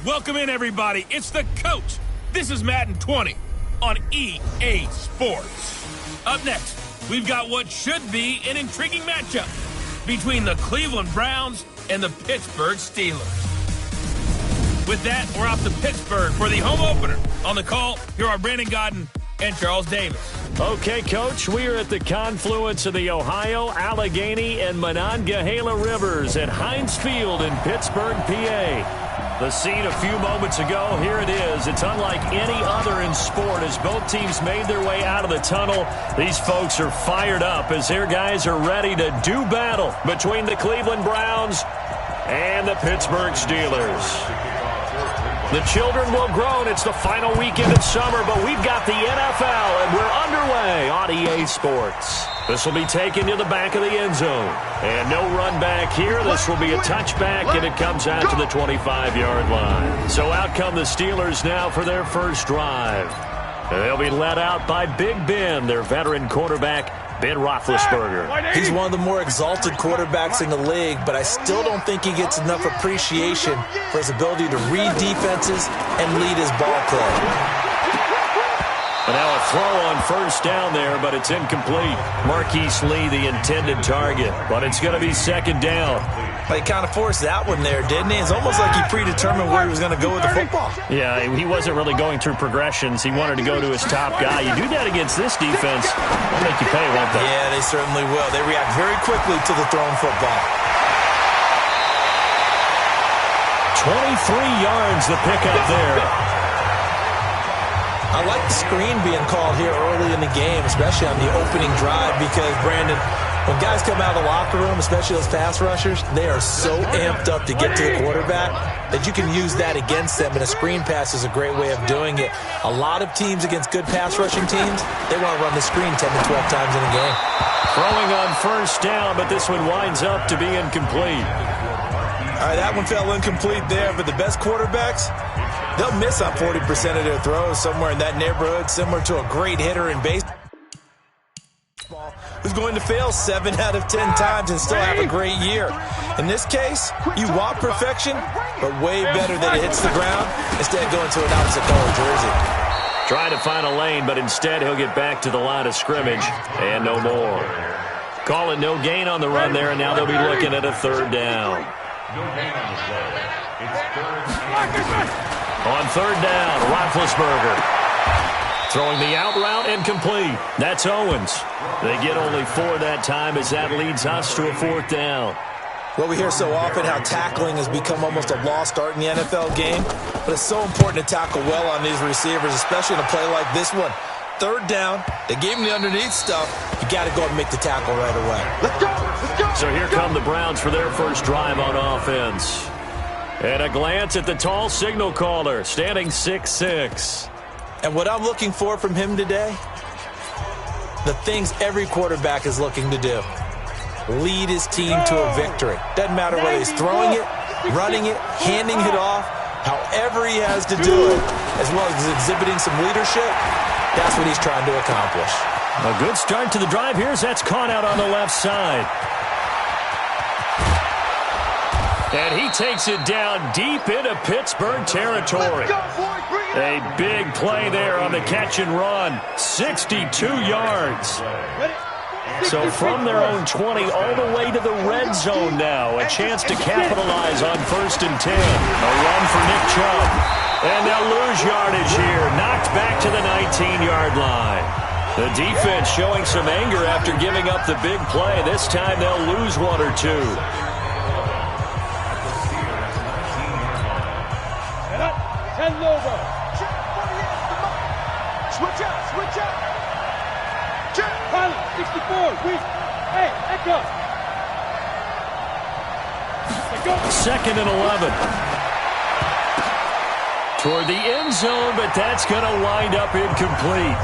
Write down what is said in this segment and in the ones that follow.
Welcome in, everybody. It's the coach. This is Madden 20 on EA Sports. Up next, we've got what should be an intriguing matchup between the Cleveland Browns and the Pittsburgh Steelers. With that, we're off to Pittsburgh for the home opener. On the call, here are Brandon Godden and Charles Davis. Okay, Coach, we are at the confluence of the Ohio, Allegheny, and Monongahela Rivers at Heinz Field in Pittsburgh, PA. The scene a few moments ago, here it is. It's unlike any other in sport as both teams made their way out of the tunnel. These folks are fired up as their guys are ready to do battle between the Cleveland Browns and the Pittsburgh Steelers. The children will groan. It's the final weekend of summer, but we've got the NFL, and we're underway on EA Sports. This will be taken to the back of the end zone. And no run back here. This will be a touchback, and it comes out to the 25-yard line. So out come the Steelers now for their first drive. They'll be led out by Big Ben, their veteran quarterback, Ben Roethlisberger. He's one of the more exalted quarterbacks in the league, but I still don't think he gets enough appreciation for his ability to read defenses and lead his ball play. But now a throw on first down there, but it's incomplete. Marquise Lee, the intended target, but it's going to be second down. Well, he kind of forced that one there, didn't he? It's almost like he predetermined where he was going to go with the football. Yeah, he wasn't really going through progressions. He wanted to go to his top guy. You do that against this defense, they'll make you pay, won't they? Yeah, they certainly will. They react very quickly to the thrown football. 23 yards the pickup there. I like the screen being called here early in the game, especially on the opening drive, because, Brandon, when guys come out of the locker room, especially those pass rushers, they are so amped up to get to the quarterback that you can use that against them, and a screen pass is a great way of doing it. A lot of teams against good pass rushing teams, they want to run the screen 10 to 12 times in a game. Throwing on first down, but this one winds up to be incomplete. All right, that one fell incomplete there, but the best quarterbacks, they'll miss on 40% of their throws, somewhere in that neighborhood, similar to a great hitter in baseball who's going to fail 7 out of 10 times and still have a great year. In this case, you want perfection, but way better that it hits the ground instead of going to an opposite color jersey. Trying to find a lane, but instead he'll get back to the line of scrimmage and no more. Calling no gain on the run there, and now they'll be looking at a third down. On third down, Roethlisberger throwing the out route incomplete. That's Owens. They get only 4 that time as that leads us to a fourth down. Well, we hear so often how tackling has become almost a lost art in the NFL game, but it's so important to tackle well on these receivers, especially in a play like this one. Third down, they gave him the underneath stuff. You got to go and make the tackle right away. Let's go! Let's go! So here come the Browns for their first drive on offense. And a glance at the tall signal caller, standing 6'6". And what I'm looking for from him today, the things every quarterback is looking to do. Lead his team to a victory. Doesn't matter whether he's throwing it, running it, handing it off, however he has to do it, as well as exhibiting some leadership, that's what he's trying to accomplish. A good start to the drive here as that's caught out on the left side. And he takes it down deep into Pittsburgh territory. A big play there on the catch and run. 62 yards. So from their own 20 all the way to the red zone now. A chance to capitalize on 1st and 10. A run for Nick Chubb. And they'll lose yardage here. Knocked back to the 19-yard line. The defense showing some anger after giving up the big play. This time they'll lose 1 or 2. Switch out! Pilot, 64, wait. Hey, echo. 2nd and 11. Toward the end zone, but that's going to wind up incomplete.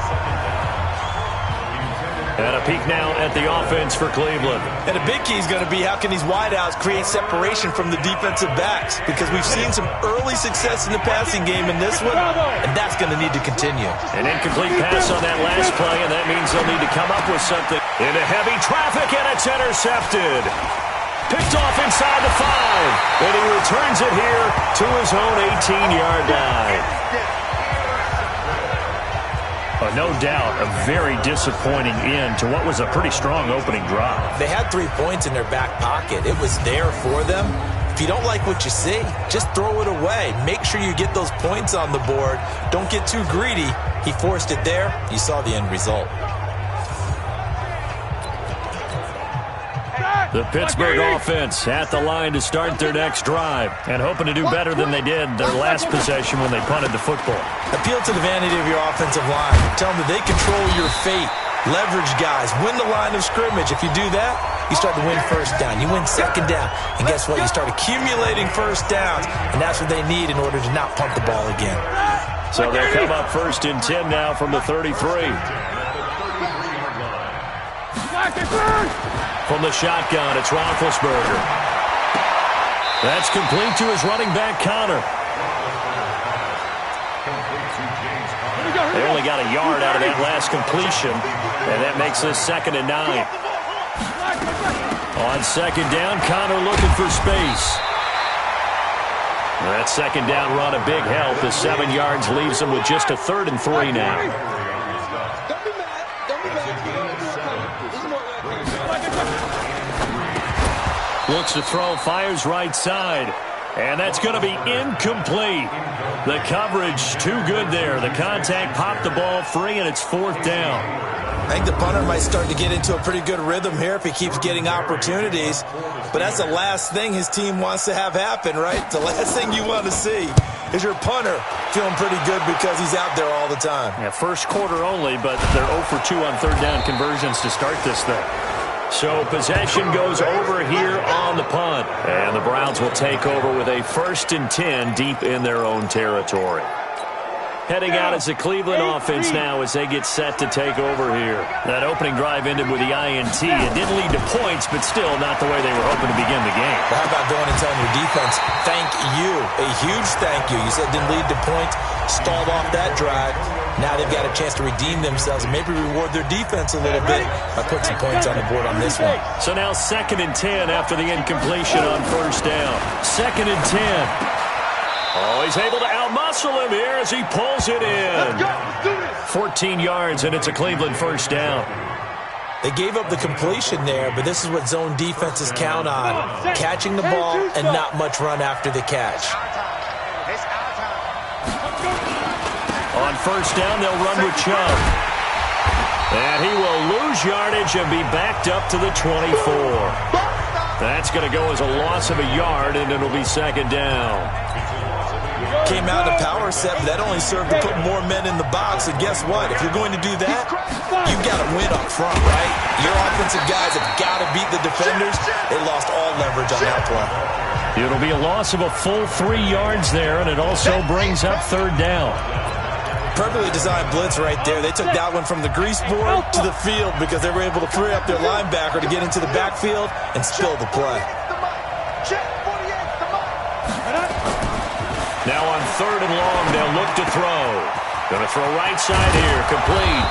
And a peek now at the offense for Cleveland. And a big key is going to be how can these wideouts create separation from the defensive backs, because we've seen some early success in the passing game in this one, and that's going to need to continue. An incomplete pass on that last play, and that means they'll need to come up with something. Into heavy traffic, and it's intercepted. Picked off inside the 5. And he returns it here to his own 18-yard line. No doubt, a very disappointing end to what was a pretty strong opening drive. They had 3 points in their back pocket. It was there for them. If you don't like what you see, just throw it away. Make sure you get those points on the board. Don't get too greedy. He forced it there. You saw the end result. The Pittsburgh offense at the line to start their next drive and hoping to do better than they did their last possession when they punted the football. Appeal to the vanity of your offensive line. Tell them that they control your fate. Leverage guys. Win the line of scrimmage. If you do that, you start to win first down. You win second down. And guess what? You start accumulating first downs. And that's what they need in order to not punt the ball again. So they'll come up 1st and 10 now from the 33. From the shotgun, it's Roethlisberger. That's complete to his running back, Connor. They only got a yard out of that last completion, and that makes this 2nd and 9. On 2nd down, Connor looking for space. That 2nd down run a big help. The 7 yards leaves him with just a 3rd and 3 now. Looks to throw, fires right side. And that's going to be incomplete. The coverage too good there. The contact popped the ball free, and it's 4th down. I think the punter might start to get into a pretty good rhythm here if he keeps getting opportunities. But that's the last thing his team wants to have happen, right? The last thing you want to see is your punter feeling pretty good because he's out there all the time. Yeah, first quarter only, but they're 0 for 2 on 3rd down conversions to start this thing. So possession goes over here on the punt. And the Browns will take over with a 1st and 10 deep in their own territory. Heading out as the Cleveland offense now as they get set to take over here. That opening drive ended with the INT. It didn't lead to points, but still not the way they were hoping to begin the game. Well, how about going and telling your defense, thank you, a huge thank you. You said it didn't lead to points, stalled off that drive. Now they've got a chance to redeem themselves and maybe reward their defense a little bit by putting some points on the board on this one. So now 2nd and 10 after the incompletion on 1st down. 2nd and 10. Oh, he's able to outmuscle him here as he pulls it in. 14 yards, and it's a Cleveland 1st down. They gave up the completion there, but this is what zone defenses count on. Catching the ball and not much run after the catch. On 1st down, they'll run with Chubb. And he will lose yardage and be backed up to the 24. That's going to go as a loss of a yard, and it'll be 2nd down. Came out in a power set, but that only served to put more men in the box. And guess what? If you're going to do that, you've got to win up front, right? Your offensive guys have got to beat the defenders. They lost all leverage on that play. It'll be a loss of a full 3 yards there, and it also brings up 3rd down. Perfectly designed blitz right there. They took that one from the grease board to the field because they were able to free up their linebacker to get into the backfield and spill the play. Now on 3rd and long, they'll look to throw. Going to throw right side here, complete.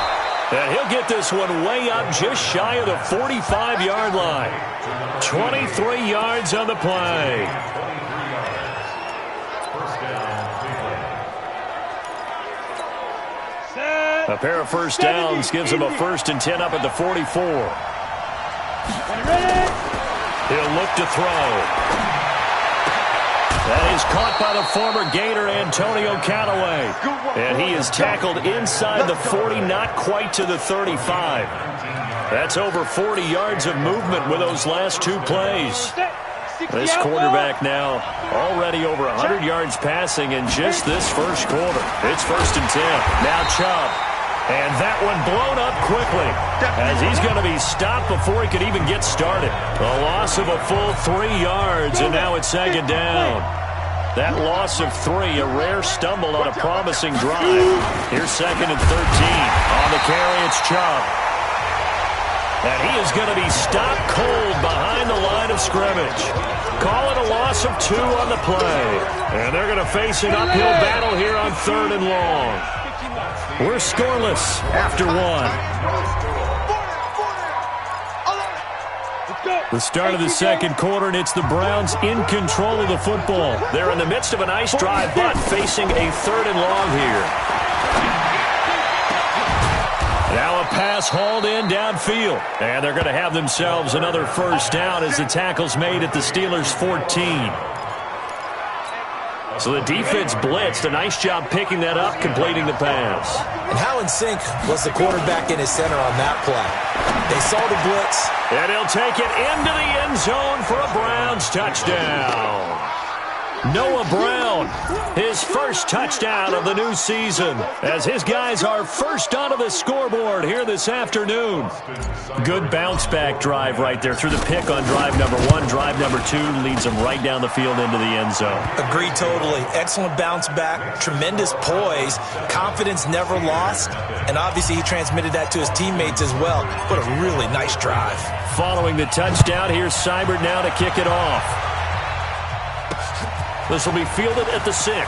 And he'll get this one way up just shy of the 45-yard line. 23 yards on the play. A pair of 1st downs gives him a 1st and 10 up at the 44. He'll look to throw. That is caught by the former Gator Antonio Callaway. And he is tackled inside the 40, not quite to the 35. That's over 40 yards of movement with those last 2 plays. This quarterback now already over 100 yards passing in just this first quarter. It's 1st and 10. Now Chubb. And that one blown up quickly as he's going to be stopped before he could even get started. A loss of a full 3 yards, and now it's 2nd down. That loss of 3, a rare stumble on a promising drive. Here's 2nd and 13. On the carry, it's Chubb. And he is going to be stopped cold behind the line of scrimmage. Call it a loss of 2 on the play. And they're going to face an uphill battle here on 3rd and long. We're scoreless after 1. The The start of the second quarter, and it's the Browns in control of the football. They're in the midst of a nice drive, but facing a 3rd and long here. Now a pass hauled in downfield, and they're going to have themselves another first down as the tackle's made at the Steelers' 14. So the defense blitzed. A nice job picking that up, completing the pass. And how in sync was the quarterback in his center on that play? They saw the blitz. And he'll take it into the end zone for a Browns touchdown. Noah Brown, his first touchdown of the new season, as his guys are first onto the scoreboard here this afternoon. Good bounce-back drive right there through the pick on drive number 1. Drive number 2 leads them right down the field into the end zone. Agree totally. Excellent bounce back, tremendous poise, confidence never lost, and obviously he transmitted that to his teammates as well. What a really nice drive. Following the touchdown, here's Seibert now to kick it off. This will be fielded at the 6. And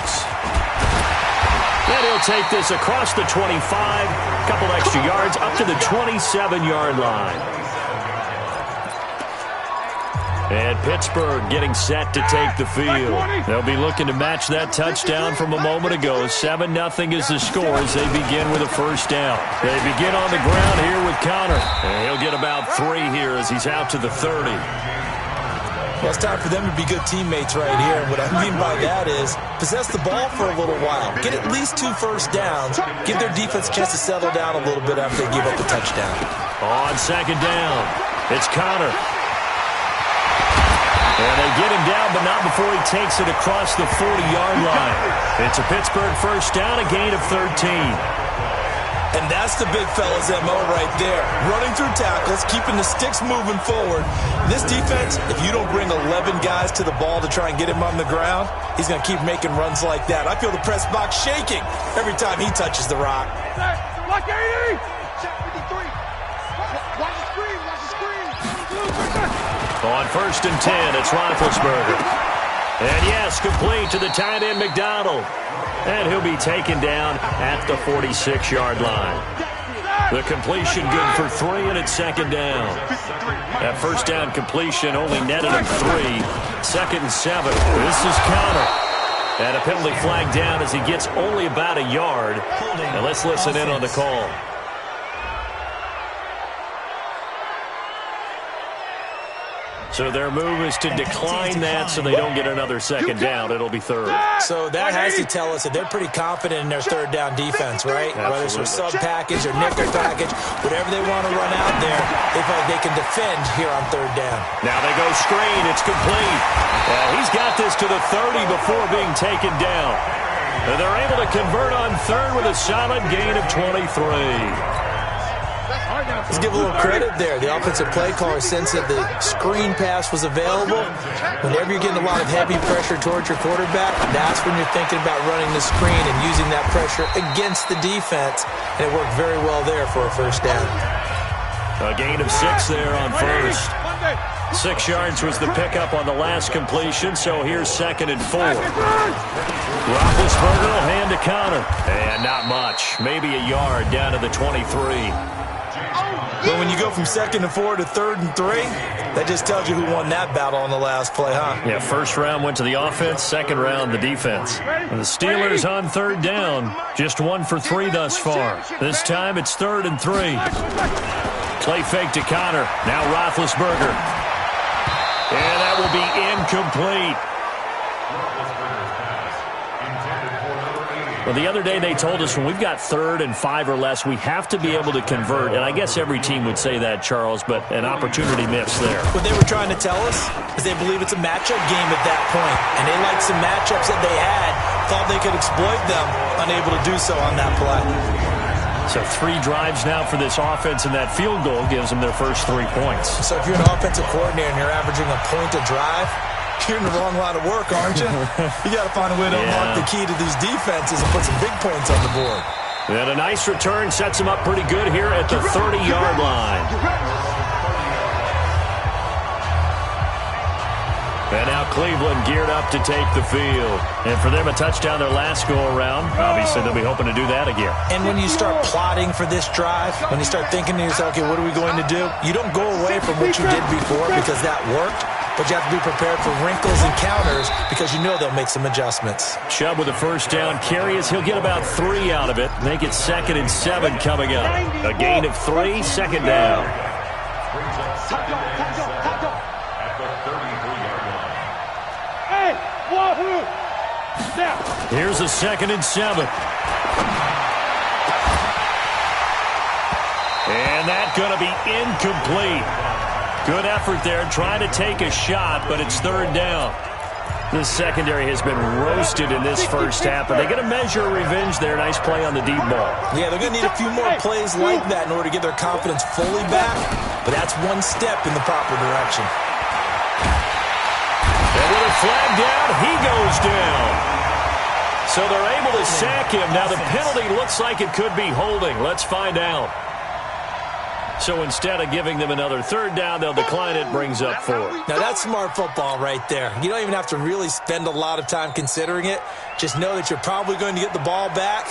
he'll take this across the 25, a couple extra yards, up to the 27-yard line. And Pittsburgh getting set to take the field. They'll be looking to match that touchdown from a moment ago. 7-0 is the score as they begin with a first down. They begin on the ground here with Connor. And he'll get about 3 here as he's out to the 30. Well, it's time for them to be good teammates right here. What I mean by that is possess the ball for a little while. Get at least 2 first downs. Give their defense a chance to settle down a little bit after they give up the touchdown. On second down, it's Connor. And they get him down, but not before he takes it across the 40-yard line. It's a Pittsburgh first down, a gain of 13. And that's the big fella's MO right there. Running through tackles, keeping the sticks moving forward. This defense, if you don't bring 11 guys to the ball to try and get him on the ground, he's going to keep making runs like that. I feel the press box shaking every time he touches the rock. Block 80! Check 53. Watch the screen, watch the screen. On first and 10, it's Roethlisberger. And yes, complete to the tight end McDonald. And he'll be taken down at the 46-yard line. The completion good for 3, and it's second down. That first down completion only netted him 3. Second and 7. This is Connor. And a penalty flag down as he gets only about a yard. And let's listen in on the call. So their move is to decline that so they don't get another second down. It'll be 3rd. So that has to tell us that they're pretty confident in their third down defense, right? Absolutely. Whether it's a sub package or nickel package, whatever they want to run out there, they feel like they can defend here on 3rd down. Now they go screen. It's complete. He's got this to the 30 before being taken down. And they're able to convert on 3rd with a solid gain of 23. Let's give a little credit there. The offensive play caller sensed that the screen pass was available. Whenever you're getting a lot of heavy pressure towards your quarterback, that's when you're thinking about running the screen and using that pressure against the defense. And it worked very well there for a first down. A gain of 6 there on first. 6 yards was the pickup on the last completion, so here's 2nd and 4. Roethlisberger will hand to Connor. And not much. Maybe a yard down to the 23. But when you go from 2nd and 4 to 3rd and 3, that just tells you who won that battle on the last play, huh? Yeah, first round went to the offense, second round the defense. And the Steelers on 3rd down, just 1 for 3 thus far. This time it's 3rd and 3. Play fake to Connor. Now Roethlisberger. And that will be incomplete. Well, the other day they told us when we've got 3rd and 5 or less, we have to be able to convert. And I guess every team would say that, Charles, but an opportunity missed there. What they were trying to tell us is they believe it's a matchup game at that point. And they liked some matchups that they had, thought they could exploit them, unable to do so on that play. So 3 drives now for this offense, and that field goal gives them their first 3 points. So if you're an offensive coordinator and you're averaging a point a drive, you're in the wrong line of work, aren't you? You got to find a way to unlock the key to these defenses and put some big points on the board. And a nice return sets him up pretty good here at the 30-yard line. And now Cleveland geared up to take the field. And for them, a touchdown their last go-around. Obviously, they'll be hoping to do that again. And when you start plotting for this drive, when you start thinking to yourself, okay, what are we going to do? You don't go away from what you did before because that worked. But you have to be prepared for wrinkles and counters because you know they'll make some adjustments. Chubb with a first down carry as he'll get about 3 out of it. Make it 2nd and 7 coming up. A gain of 3, 2nd down. Here's a 2nd and 7. And that's going to be incomplete. Good effort there, trying to take a shot, but it's 3rd down. The secondary has been roasted in this first half, but they're going to measure revenge there. Nice play on the deep ball. Yeah, they're going to need a few more plays like that in order to get their confidence fully back, but that's one step in the proper direction. And with a flag down, he goes down. So they're able to sack him. Now the penalty looks like it could be holding. Let's find out. So instead of giving them another 3rd down, they'll decline it, brings up 4. Now that's smart football right there. You don't even have to really spend a lot of time considering it. Just know that you're probably going to get the ball back.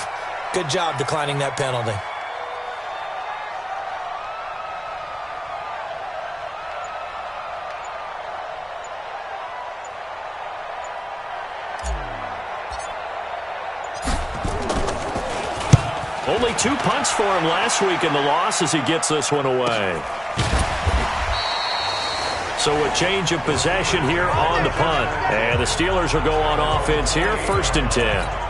Good job declining that penalty. Only 2 punts for him last week in the loss as he gets this one away. So a change of possession here on the punt. And the Steelers will go on offense here, 1st and 10.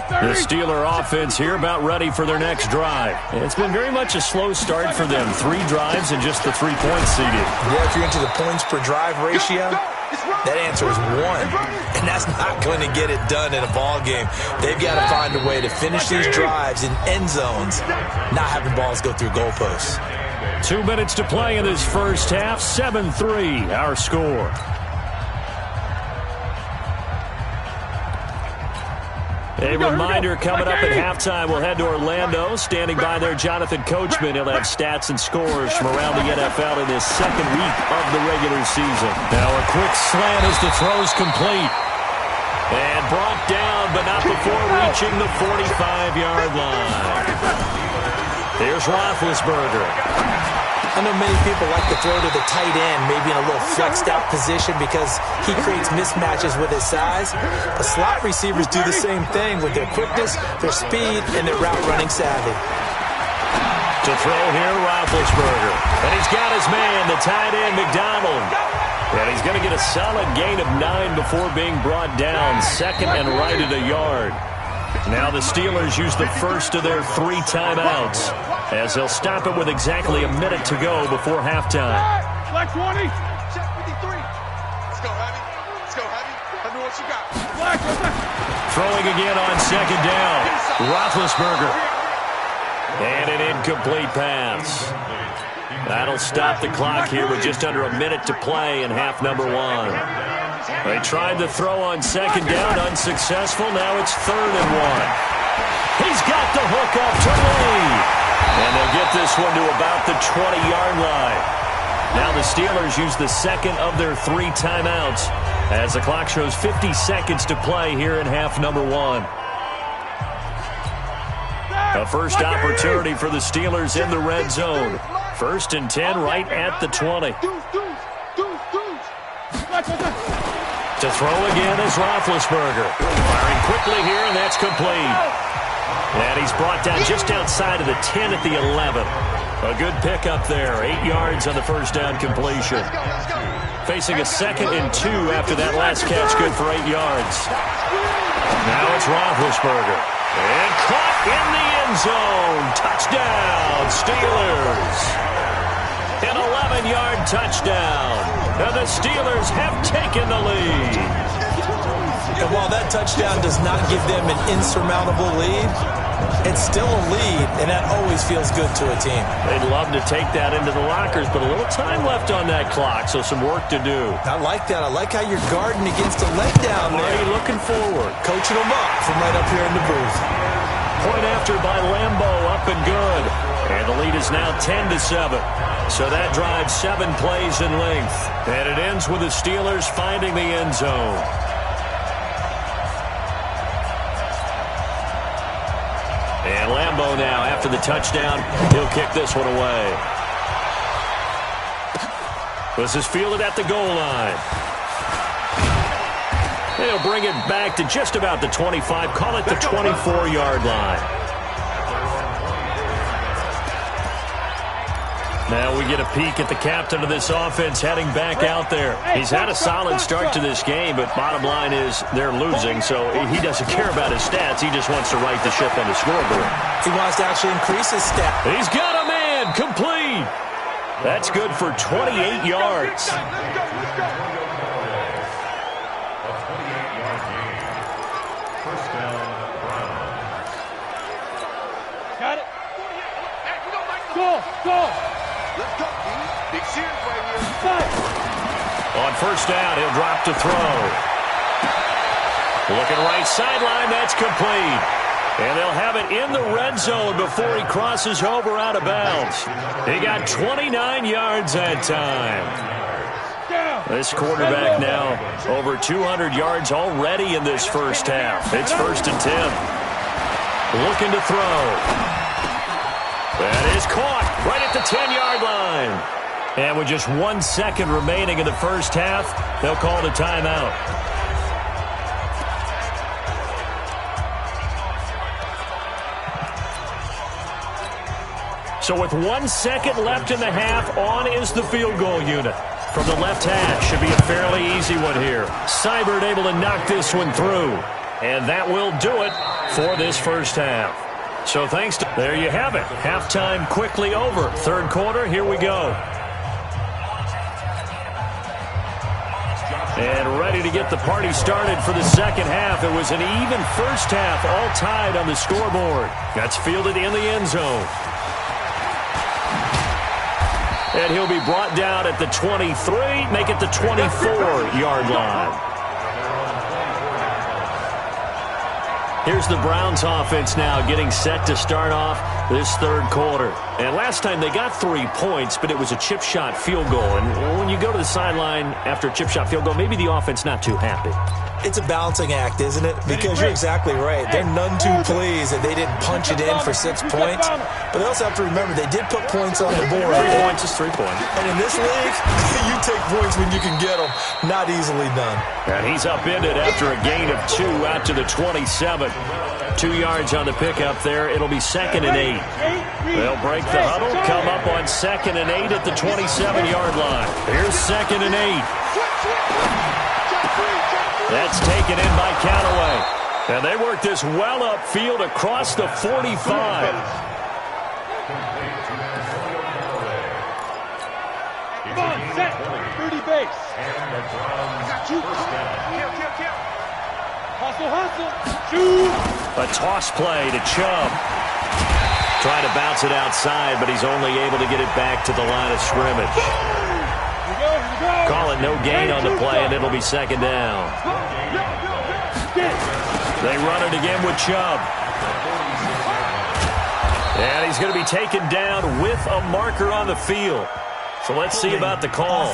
The Steeler offense here about ready for their next drive. It's been very much a slow start for them. 3 drives and just the 3 points seeded. Yeah, if you're into the points per drive ratio, that answer is 1. And that's not going to get it done in a ball game. They've got to find a way to finish these drives in end zones, not having balls go through goalposts. 2 minutes to play in this first half. 7-3, our score. A reminder coming up at halftime, we'll head to Orlando. Standing by there, Jonathan Coachman. He'll have stats and scores from around the NFL in this 2nd week of the regular season. Now a quick slant as the throw's complete. And brought down, but not before reaching the 45-yard line. Here's Roethlisberger. I know many people like to throw to the tight end, maybe in a little flexed out position because he creates mismatches with his size. The slot receivers do the same thing with their quickness, their speed, and their route running savvy. To throw here, Roethlisberger. And he's got his man, the tight end, McDonald. And he's going to get a solid gain of 9 before being brought down. 2nd and right at a yard. Now the Steelers use the first of their 3 timeouts as they'll stop it with exactly a minute to go before halftime. Flag 20. Check 53. Let's go, Heavy. Let's go, Heavy. Let me what you got. Flag. Throwing again on 2nd down. Roethlisberger. And an incomplete pass. That'll stop the clock here with just under a minute to play in half number 1. They tried to throw on 2nd down, unsuccessful. Now it's 3rd and 1. He's got the hook up to Lee. And they'll get this one to about the 20-yard line. Now the Steelers use the 2nd of their 3 timeouts as the clock shows 50 seconds to play here in half number 1. A first opportunity for the Steelers in the red zone. 1st and 10 right at the 20. To throw again is Roethlisberger. Firing quickly here, and that's complete. And he's brought down just outside of the 10 at the 11. A good pickup there. 8 yards on the first down completion. Facing a 2nd and 2 after that last catch, good for 8 yards. Now it's Roethlisberger. And caught in the end zone. Touchdown, Steelers. An 11-yard touchdown. And the Steelers have taken the lead. And while that touchdown does not give them an insurmountable lead, it's still a lead, and that always feels good to a team. They'd love to take that into the lockers, but a little time left on that clock, so some work to do. I like that. I like how you're guarding against a letdown there. Already looking forward. Coaching them up from right up here in the booth. Point after by Lambeau, up and good. And the lead is now 10-7. So that drives 7 plays in length. And it ends with the Steelers finding the end zone. And Lambeau now, after the touchdown, he'll kick this one away. This is fielded at the goal line. They'll bring it back to just about the 25, call it the 24-yard line. Now we get a peek at the captain of this offense heading back out there. He's had a solid start to this game, but bottom line is they're losing, so he doesn't care about his stats. He just wants to right the ship on the scoreboard. He wants to actually increase his stat. He's got a man complete. That's good for 28 yards. Got it. Go. Let's go, Big Sears right here. On first down, he'll drop to throw. Looking right sideline, that's complete. And they'll have it in the red zone before he crosses over out of bounds. He got 29 yards that time. This quarterback now over 200 yards already in this first half. It's 1st and 10. Looking to throw. That is caught right at the 10-yard line. And with just 1 second remaining in the first half, they'll call the timeout. So with 1 second left in the half, on is the field goal unit. From the left hash, should be a fairly easy one here. Seibert able to knock this one through. And that will do it for this first half. So thanks to... There you have it. Halftime quickly over. Third quarter, here we go. And ready to get the party started for the second half. It was an even first half, all tied on the scoreboard. That's fielded in the end zone. And he'll be brought down at the 23, make it the 24-yard line. Here's the Browns offense now getting set to start off this third quarter. And last time they got 3 points, but it was a chip shot field goal. And when you go to the sideline after a chip shot field goal, maybe the offense not too happy. It's a balancing act, isn't it? Because you're exactly right. They're none too pleased that they didn't punch it in for 6 points. But they also have to remember they did put points on the board. 3 points is 3 points. And in this league, you take points when you can get them. Not easily done. And he's upended after a gain of 2 out to the 27. 2 yards on the pickup there. It'll be 2nd and 8. They'll break the huddle, come up on 2nd and 8 at the 27-yard line. Here's 2nd and 8. That's taken in by Callaway. And they work this well upfield across the 45. Come on, set. 30 base. Hustle. Shoot. A toss play to Chubb. Trying to bounce it outside, but he's only able to get it back to the line of scrimmage. Call it no gain on the play, and it'll be 2nd down. They run it again with Chubb. And he's going to be taken down with a marker on the field. So let's see about the call.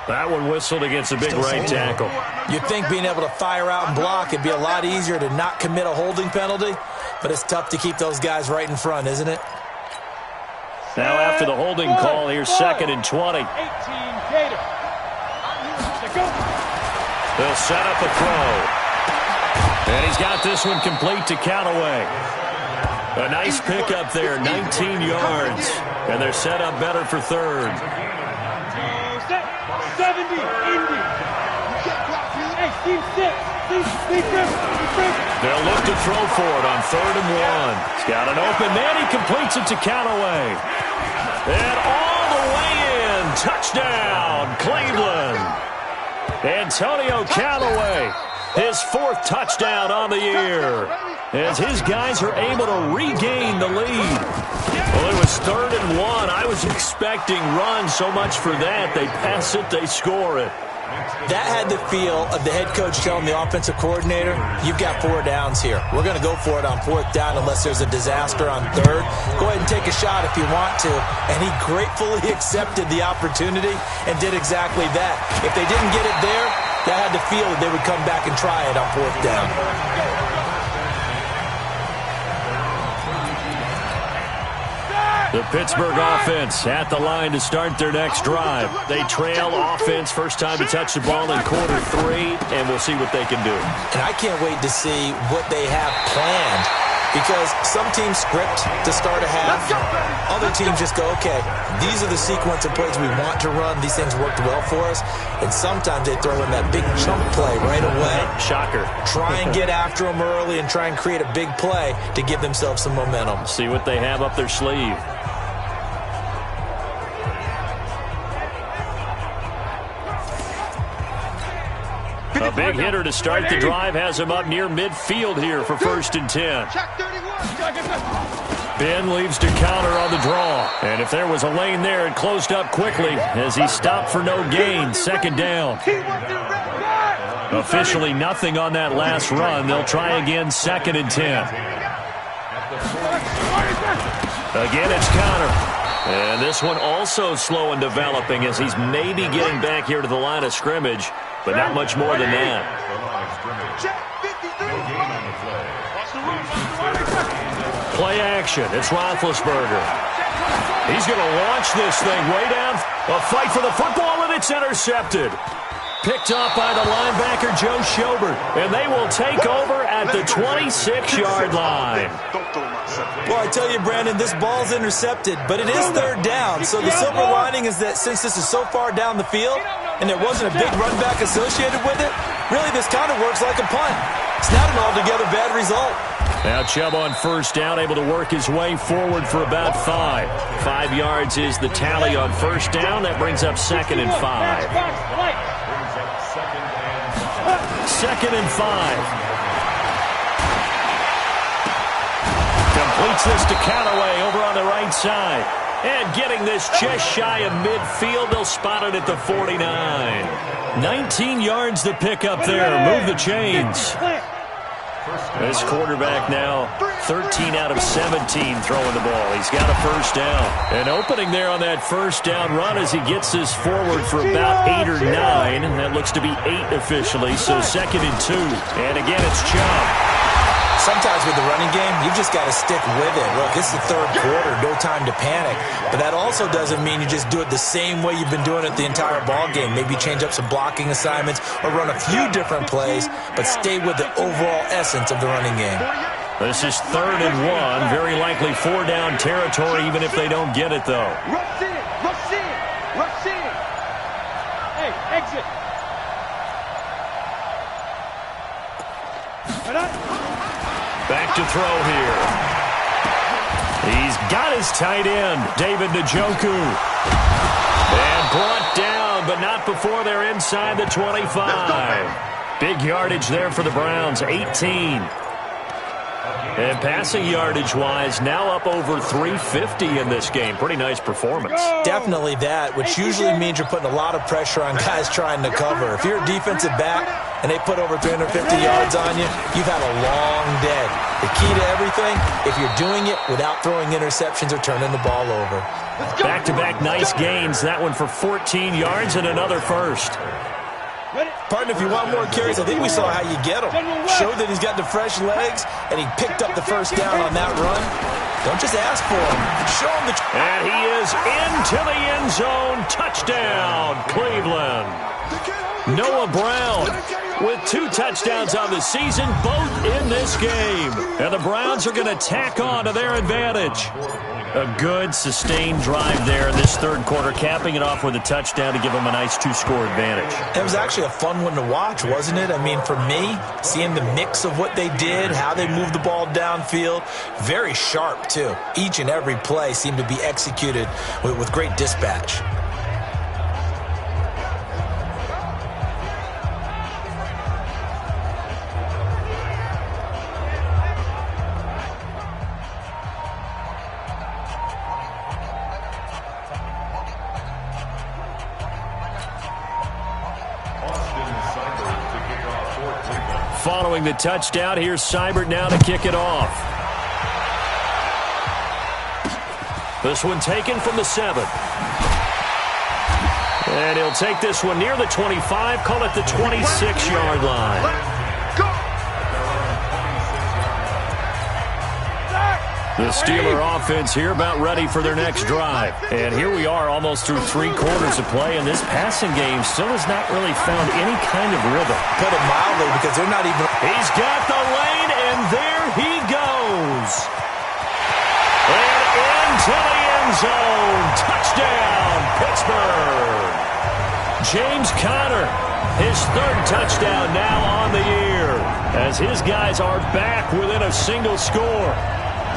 That one whistled against a big right tackle. You'd think being able to fire out and block, it'd be a lot easier to not commit a holding penalty, but it's tough to keep those guys right in front, isn't it? Now after the holding call, here's 2nd and 20. 18 Gator. They'll set up a throw. And he's got this one complete to Callaway. A nice pickup there, 19 yards. And they're set up better for 3rd. 70, Indy. Hey, Steve, sit. They'll look to throw for it on 3rd and 1. He's got an open man. He completes it to Callaway. And all the way in. Touchdown, Cleveland. Antonio Callaway, his 4th touchdown on the year, as his guys are able to regain the lead. Well, it was 3rd and 1. I was expecting run, so much for that. They pass it, they score it. That had the feel of the head coach telling the offensive coordinator, you've got 4 downs here. We're going to go for it on 4th down unless there's a disaster on 3rd. Go ahead and take a shot if you want to. And he gratefully accepted the opportunity and did exactly that. If they didn't get it there, that had the feel that they would come back and try it on 4th down. The Pittsburgh offense at the line to start their next drive. They trail offense, first time to touch the ball in quarter 3, and we'll see what they can do. And I can't wait to see what they have planned, because some teams script to start a half. Other teams just go, okay, these are the sequence of plays we want to run. These things worked well for us. And sometimes they throw in that big chunk play right away. Shocker. Try and get after them early and try and create a big play to give themselves some momentum. See what they have up their sleeve. A big hitter to start the drive has him up near midfield here for 1st and 10. Ben leaves to counter on the draw. And if there was a lane there, it closed up quickly as he stopped for no gain. 2nd down. Officially nothing on that last run. They'll try again 2nd and 10. Again, it's counter. And this one also slow and developing as he's maybe getting back here to the line of scrimmage, but not much more than that. Play action. It's Roethlisberger. He's going to launch this thing way down. A fight for the football, and it's intercepted. Picked up by the linebacker, Joe Schobert. And they will take over at the 26-yard line. Well, I tell you, Brandon, this ball's intercepted, but it is 3rd down. So the silver lining is that since this is so far down the field and there wasn't a big run back associated with it, really this kind of works like a punt. It's not an altogether bad result. Now Chubb on 1st down, able to work his way forward for about 5. 5 yards is the tally on 1st down. That brings up 2nd and 5. 2nd and 5. Completes this to Callaway over on the right side. And getting this just shy of midfield, they'll spot it at the 49. 19 yards to pick up there. Move the chains. This quarterback now 13 out of 17 throwing the ball. He's got a 1st down. An opening there on that 1st down run as he gets this forward for about 8 or 9. And that looks to be 8 officially, so 2nd and 2. And again, it's Chubb. Sometimes with the running game, you've just got to stick with it. Look, it's the 3rd quarter, no time to panic. But that also doesn't mean you just do it the same way you've been doing it the entire ball game. Maybe change up some blocking assignments or run a few different plays, but stay with the overall essence of the running game. This is 3rd and 1. Very likely 4-down territory, even if they don't get it, though. Rush in, rush in, rush in. Hey, exit. Back to throw here. He's got his tight end, David Njoku. And brought down, but not before they're inside the 25. Big yardage there for the Browns, 18. And passing yardage-wise, now up over 350 in this game. Pretty nice performance. Definitely that, which usually means you're putting a lot of pressure on guys trying to cover. If you're a defensive back and they put over 350 yards on you, you've had a long day. The key to everything, if you're doing it without throwing interceptions or turning the ball over. Back-to-back nice gains. That one for 14 yards and another 1st. Partner, if you want more carries, I think we saw how you get him. Showed that he's got the fresh legs, and he picked up the 1st down on that run. Don't just ask for him. Show him the... And he is into the end zone. Touchdown, Cleveland. Noah Brown with 2 touchdowns on the season, both in this game. And the Browns are going to tack on to their advantage. A good, sustained drive there in this 3rd quarter, capping it off with a touchdown to give them a nice 2-score advantage. It was actually a fun one to watch, wasn't it? I mean, for me, seeing the mix of what they did, how they moved the ball downfield, very sharp, too. Each and every play seemed to be executed with great dispatch. throwing the touchdown. Here's Seibert now to kick it off. This one taken from the 7. And he'll take this one near the 25, call it the 26-yard line. The Steeler offense here about ready for their next drive. And here we are almost through 3 quarters of play, and this passing game still has not really found any kind of rhythm. Put it mildly, because they're not even... He's got the lane, and there he goes. And into the end zone. Touchdown, Pittsburgh. James Conner, his 3rd touchdown now on the year, as his guys are back within a single score.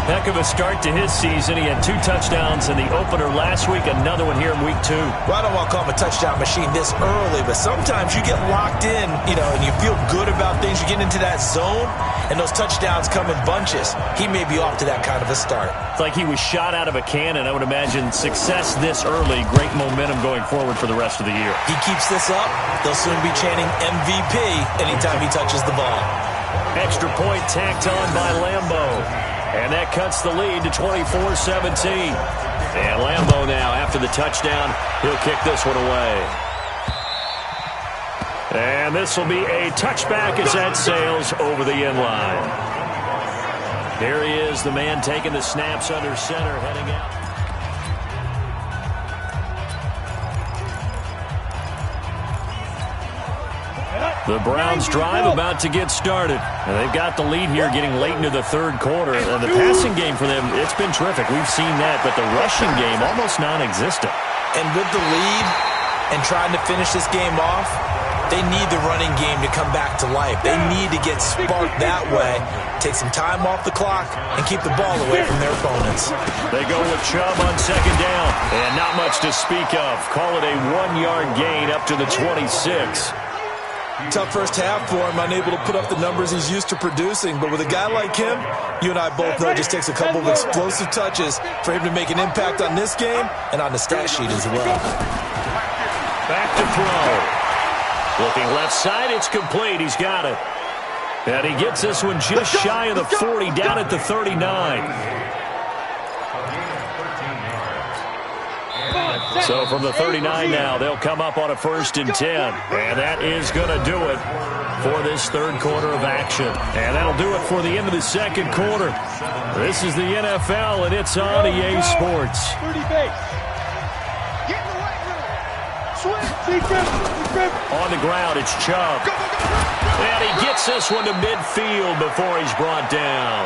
Heck of a start to his season. He had 2 touchdowns in the opener last week, another one here in week 2. Well, I don't want to call him a touchdown machine this early, but sometimes you get locked in, and you feel good about things. You get into that zone, and those touchdowns come in bunches. He may be off to that kind of a start. It's like he was shot out of a cannon. I would imagine success this early, great momentum going forward for the rest of the year. He keeps this up, they'll soon be chanting MVP anytime he touches the ball. Extra point tacked on by Lambeau. And that cuts the lead to 24-17. And Lambeau now, after the touchdown, he'll kick this one away. And this will be a touchback as that sails over the end line. Here he is, the man taking the snaps under center, heading out. The Browns drive about to get started. And they've got the lead here getting late into the 3rd quarter. And the passing game for them, it's been terrific. We've seen that, but the rushing game almost non-existent. And with the lead and trying to finish this game off, they need the running game to come back to life. They need to get sparked that way, take some time off the clock, and keep the ball away from their opponents. They go with Chubb on 2nd down. And not much to speak of. Call it a 1-yard gain up to the 26. Tough first half for him, unable to put up the numbers he's used to producing. But with a guy like him, you and I both know it just takes a couple of explosive touches for him to make an impact on this game and on the stat sheet as well. Back to throw. Looking left side, it's complete. He's got it. And he gets this one just shy of the 40, down at the 39. So from the 39 now, they'll come up on a 1st and 10. And that is going to do it for this 3rd quarter of action. And that'll do it for the end of the 2nd quarter. This is the NFL, and it's on EA Sports. On the ground, it's Chubb. And he gets this one to midfield before he's brought down.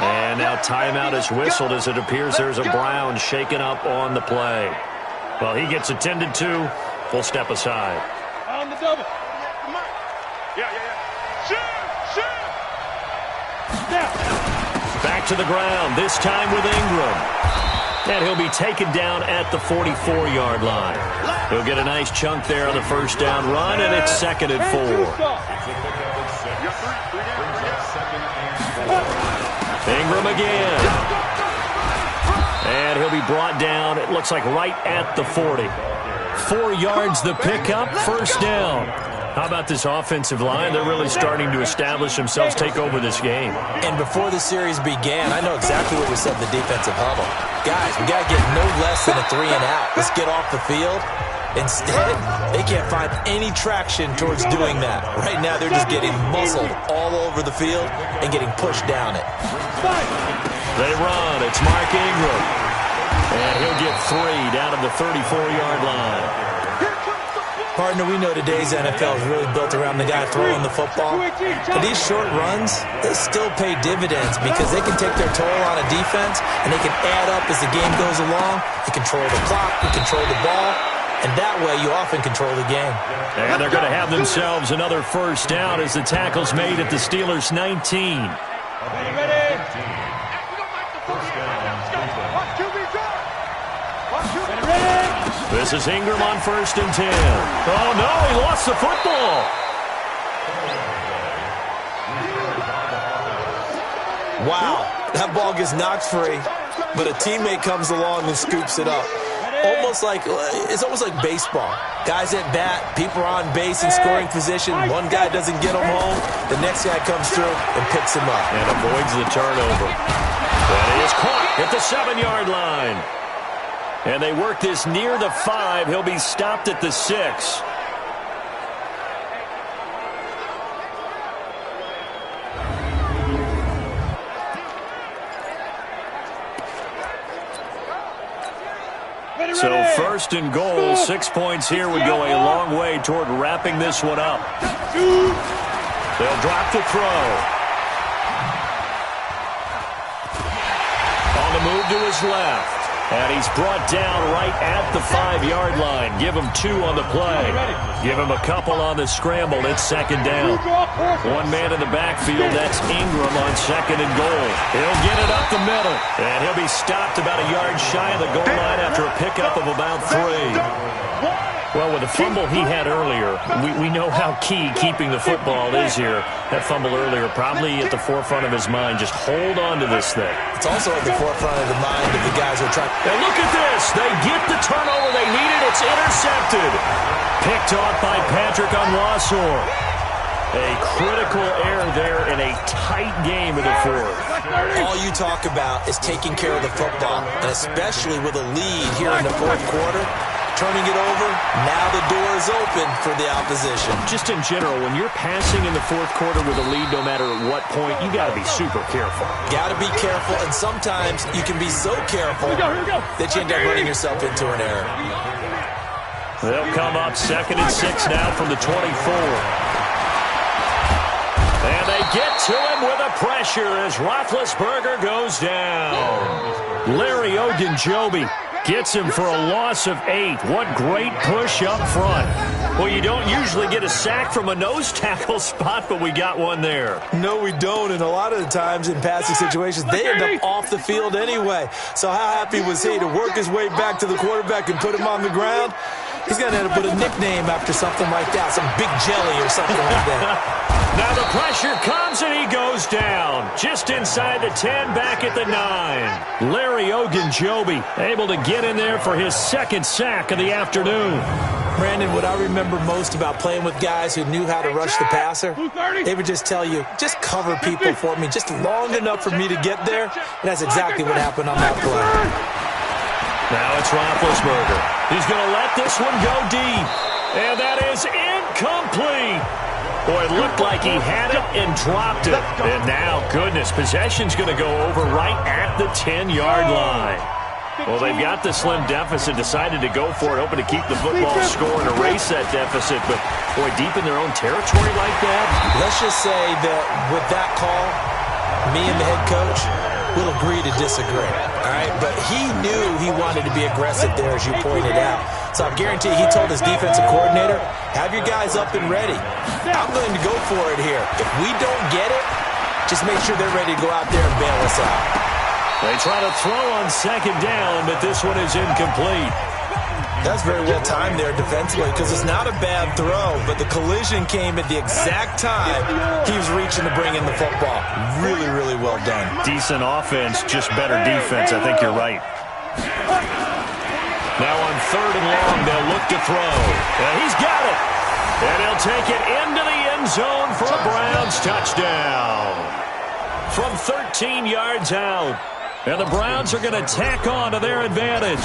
And now timeout is whistled as it appears there's a Brown shaken up on the play. Well, he gets attended to. We'll step aside. On the double. Back to the ground, this time with Ingram. And he'll be taken down at the 44-yard line. He'll get a nice chunk there on the 1st down run, and it's 2nd and 4. Ingram again. And he'll be brought down, it looks like right at the 40. 4 yards the pickup, 1st down. How about this offensive line? They're really starting to establish themselves, take over this game. And before the series began, I know exactly what we said in the defensive huddle. Guys, we got to get no less than a 3 and out. Let's get off the field. Instead, they can't find any traction towards doing that. Right now, they're just getting muscled all over the field and getting pushed down it. They run. It's Mark Ingram. And he'll get 3 down to the 34-yard line. Partner, we know today's NFL is really built around the guy throwing the football. But these short runs, they still pay dividends because they can take their toll on a defense and they can add up as the game goes along. They control the clock, they control the ball, and that way you often control the game. And they're going to have themselves another 1st down as the tackle's made at the Steelers' 19. This is Ingram on 1st and 10. Oh, no, he lost the football. Wow, that ball gets knocked free, but a teammate comes along and scoops it up. almost like baseball. Guys at bat, people are on base in scoring position. One guy doesn't get them home. The next guy comes through and picks him up. And avoids the turnover. And he is caught at the 7-yard line. And they work this near the 5. He'll be stopped at the 6. So first and goal, 6 points here would go a long way toward wrapping this one up. They'll drop the throw. On the move to his left. And he's brought down right at the 5-yard line. Give him 2 on the play. Give him a couple on the scramble. It's second down. One man in the backfield. That's Ingram on second and goal. He'll get it up the middle. And he'll be stopped about a yard shy of the goal line after a pickup of about 3. Well, with the fumble he had earlier, we know how key keeping the football is here. That fumble earlier probably at the forefront of his mind. Just hold on to this thing. It's also at the forefront of the mind of the guys who are trying. And look at this. They get the turnover they needed. It's intercepted. Picked off by Patrick Onwuasor. A critical error there in a tight game in the fourth. All you talk about is taking care of the football, and especially with a lead here in the fourth quarter. Turning it over, now the door is open for the opposition. Just in general, when you're passing in the fourth quarter with a lead, no matter at what point, you got to be super careful. Got to be careful, and sometimes you can be so careful that you end up running yourself into an error. They'll come up second and 6 now from the 24. And they get to him with a pressure as Roethlisberger goes down. Larry Ogunjobi gets him for a loss of 8. What great push up front. Well, you don't usually get a sack from a nose tackle spot, but we got one there. No, we don't, and a lot of the times in passing situations, they end up off the field anyway. So how happy was he to work his way back to the quarterback and put him on the ground? He's going to end up with a nickname after something like that, some Big Jelly or something like that. Now the pressure comes and he goes down. Just inside the 10, back at the 9. Larry Ogunjobi able to get in there for his second sack of the afternoon. Brandon, what I remember most about playing with guys who knew how to rush the passer, they would just tell you, just cover people for me, just long enough for me to get there. And that's exactly what happened on that play. Now it's Roethlisberger. He's going to let this one go deep. And that is incomplete. Boy, it looked like he had it and dropped it. And now, goodness, possession's going to go over right at the 10-yard line. Well, they've got the slim deficit, decided to go for it, hoping to keep the football score and erase that deficit. But, boy, deep in their own territory like that. Let's just say that with that call, me and the head coach will agree to disagree. All right, but he knew he wanted to be aggressive there, as you pointed out. So I guarantee he told his defensive coordinator, have your guys up and ready. I'm going to go for it here. If we don't get it, just make sure they're ready to go out there and bail us out. They try to throw on second down, but this one is incomplete. That's very well timed there defensively because it's not a bad throw, but the collision came at the exact time he was reaching to bring in the football. Really, really well done. Decent offense, just better defense. I think you're right. Now on third and long, they'll look to throw. And he's got it. And he'll take it into the end zone for a Browns touchdown. From 13 yards out. And the Browns are going to tack on to their advantage.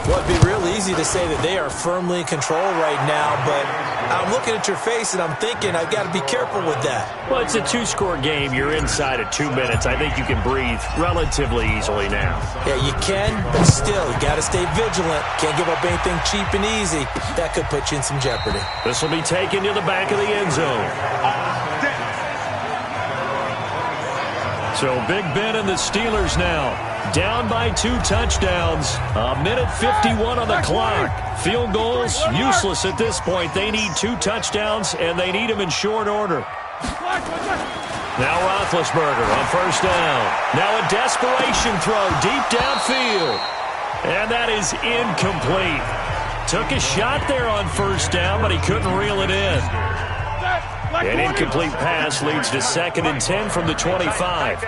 Well, it'd be real easy to say that they are firmly in control right now, but I'm looking at your face and I'm thinking I've got to be careful with that. Well, it's a 2-score game. You're inside at 2 minutes. I think you can breathe relatively easily now. Yeah, you can, but still, you got to stay vigilant. Can't give up anything cheap and easy. That could put you in some jeopardy. This will be taken to the back of the end zone. So Big Ben and the Steelers now down by 2 touchdowns. A minute 51 on the clock. Field goals useless at this point. They need 2 touchdowns, and they need them in short order. Now Roethlisberger on first down. Now a desperation throw deep downfield. And that is incomplete. Took a shot there on first down, but he couldn't reel it in. An incomplete pass leads to 2nd and 10 from the 25.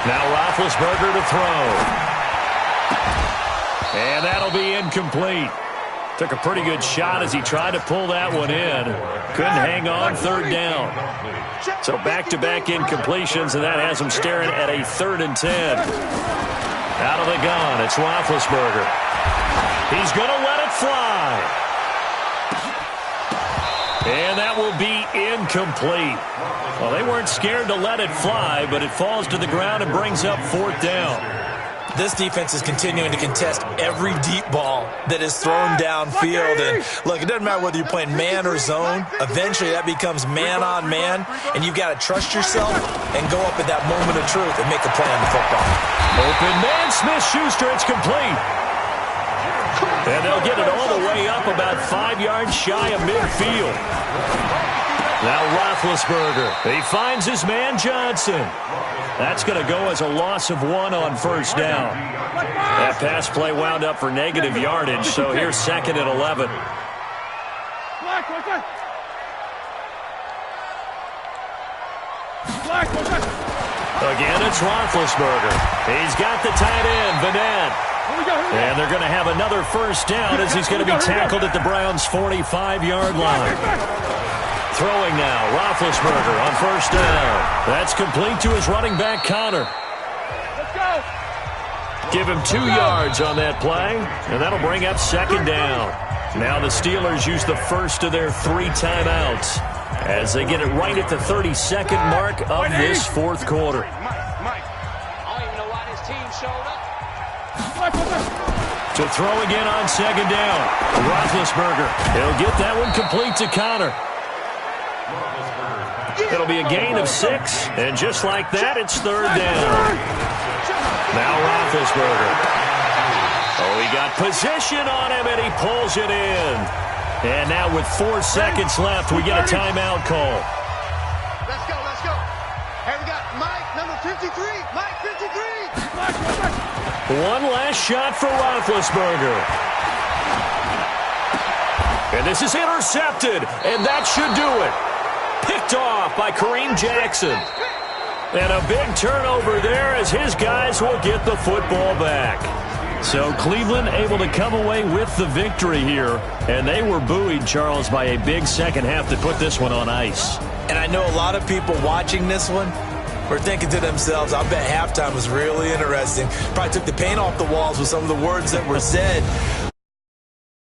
Now Roethlisberger to throw. And that'll be incomplete. Took a pretty good shot as he tried to pull that one in. Couldn't hang on, third down. So back-to-back incompletions, and that has him staring at a 3rd and 10. Out of the gun, it's Roethlisberger. He's going to let it fly. And that will be incomplete. Well, they weren't scared to let it fly, but it falls to the ground and brings up 4th down. This defense is continuing to contest every deep ball that is thrown downfield. And look, it doesn't matter whether you're playing man or zone. Eventually, that becomes man-on-man, and you've got to trust yourself and go up at that moment of truth and make a play on the football. Open man, Smith-Schuster, it's complete. And they'll get it all the way up about 5 yards shy of midfield. Now Roethlisberger. He finds his man Johnson. That's going to go as a loss of 1 on 1st down. That pass play wound up for negative yardage, so here's 2nd and 11. Again, it's Roethlisberger. He's got the tight end, Vanette. And they're going to have another 1st down as he's going to be tackled at the Browns' 45-yard line. Throwing now, Roethlisberger on 1st down. That's complete to his running back, Connor. Let's go. Give him 2 yards on that play, and that'll bring up 2nd down. Now the Steelers use the first of their 3 timeouts as they get it right at the 32nd mark of this 4th quarter. Mike. I don't even know why this team showed up. To throw again on 2nd down. Roethlisberger. He'll get that one complete to Connor. It'll be a gain of 6, and just like that, it's 3rd down. Now Roethlisberger. Oh, he got position on him, and he pulls it in. And now with 4 seconds left, we get a timeout call. Let's go. Hey, we got Mike, number 53. Mike, 53. One last shot for Roethlisberger. And this is intercepted, and that should do it. Picked off by Kareem Jackson. And a big turnover there as his guys will get the football back. So Cleveland able to come away with the victory here. And they were buoyed, Charles, by a big second half to put this one on ice. And I know a lot of people watching this one were thinking to themselves, I bet halftime was really interesting. Probably took the paint off the walls with some of the words that were said.